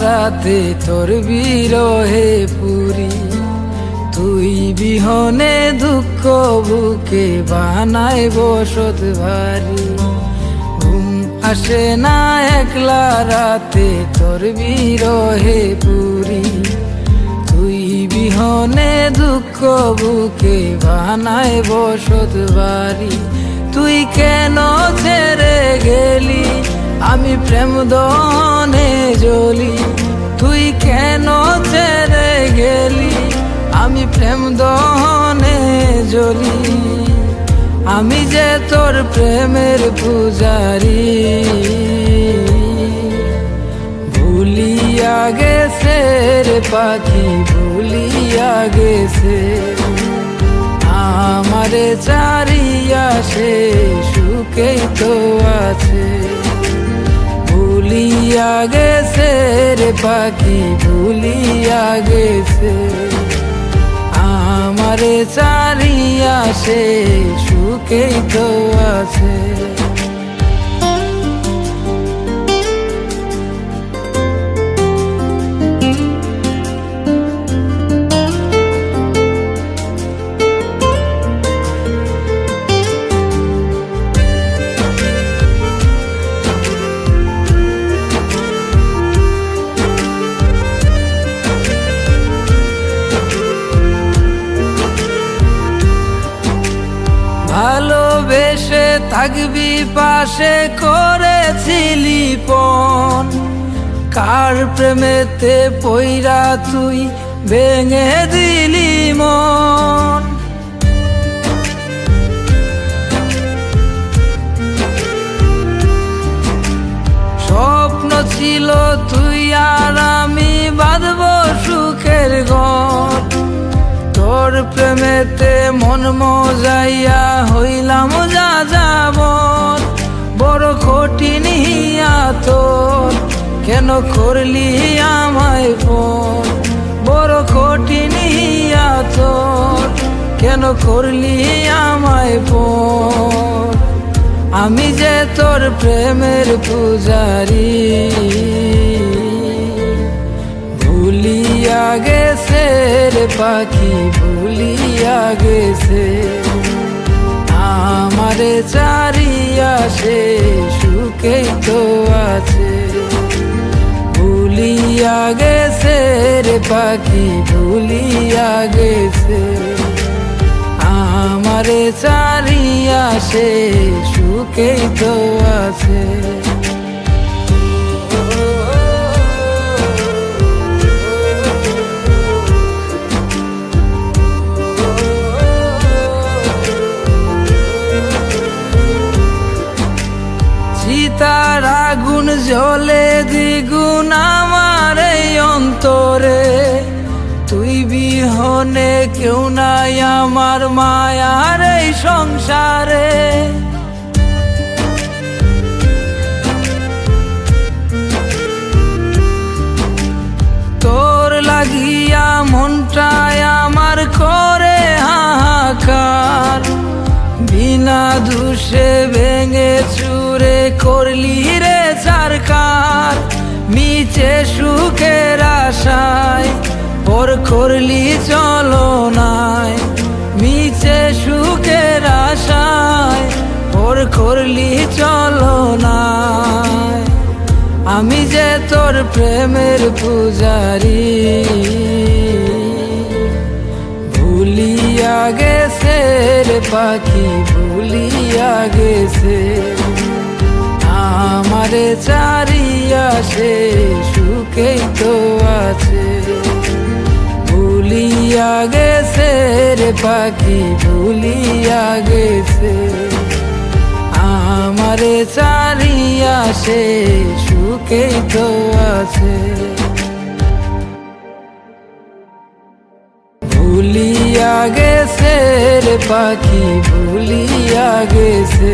রাতে তোর বিরহে পুরি, তুই বিহনে দুঃখ বুকে বানায় বসত ভারী। ঘুম আসে না একলা রাতে তোর বিরহে পুরি, তুই বিহনে দুঃখ বুকে বানায় বসত বাড়ি। তুই কেন ছেড়ে গেলি আমি প্রেম দহনে জ্বলি, তুই কেন ছেড়ে গেলি আমি প্রেম দহনে জ্বলি। আমি যে তোর প্রেমের পূজারি, ভুলিয়া গেছে রে পাখি ভুলিয়া গেছে। আমারে চারিয়া সে সুখেই তো আছে, ভুলিয়া গেছে রে পাখি ভুলিয়া গেছে। আমারে চারিয়া সে সুখেই তো আছে। ভালোবেসে থাকবি পাশে করেছিলি পণ, কার প্রেমেতে পইরা তুই ভেঙে দিলি মন। স্বপ্ন ছিল তুই আর আমি বাঁধব সুখের ঘর, তোর প্রেমেতে মন মজাইয়া হইলাম যা যাব। বড় কঠিন হিয়া তোর কেন করলি আমায় ফোন, বড় কঠিন হিয়া তোর কেন করলি আমায় ফোন। আমি যে তোর প্রেমের পূজারি, ভুলিয়া গেছে রে পাখি ভুলিয়া গেছে। আমারে চারিয়া সে সুখেই তো আছে, ভুলিয়া গেছে রে পাখি ভুলিয়া গেছে। আমারে চারিয়া সে সুখেই তো আছে। তার আগুন জ্বলে দ্বিগুণ আমার এই অন্তরে, তুই বিহনে কেউ নাই আমার মায়ার এই সংসারে। তোর লাগিয়া মনটায় আমার করে হাহাকার, বিনা দোষে ভেঙে চুরে করলি রে সরকার। মিছে সুখের আশায় ওর করলি চলো নাই, মিছে সুখের আশায় ওর করলি চলো নাই। আমি যে তোর প্রেমের পূজারি, ভুলিয়া গেছে রে পাখি ভুলিয়া গেছে। আমারে চারিয়া সে সুখেই তো আছে, ভুলিয়া গেছে রে পাখি ভুলিয়া গেছে। আমারে চারিয়া সে সুখেই তো আছে, ভুলিয়া গেছে রে পাখি ভুলিয়া গেছে।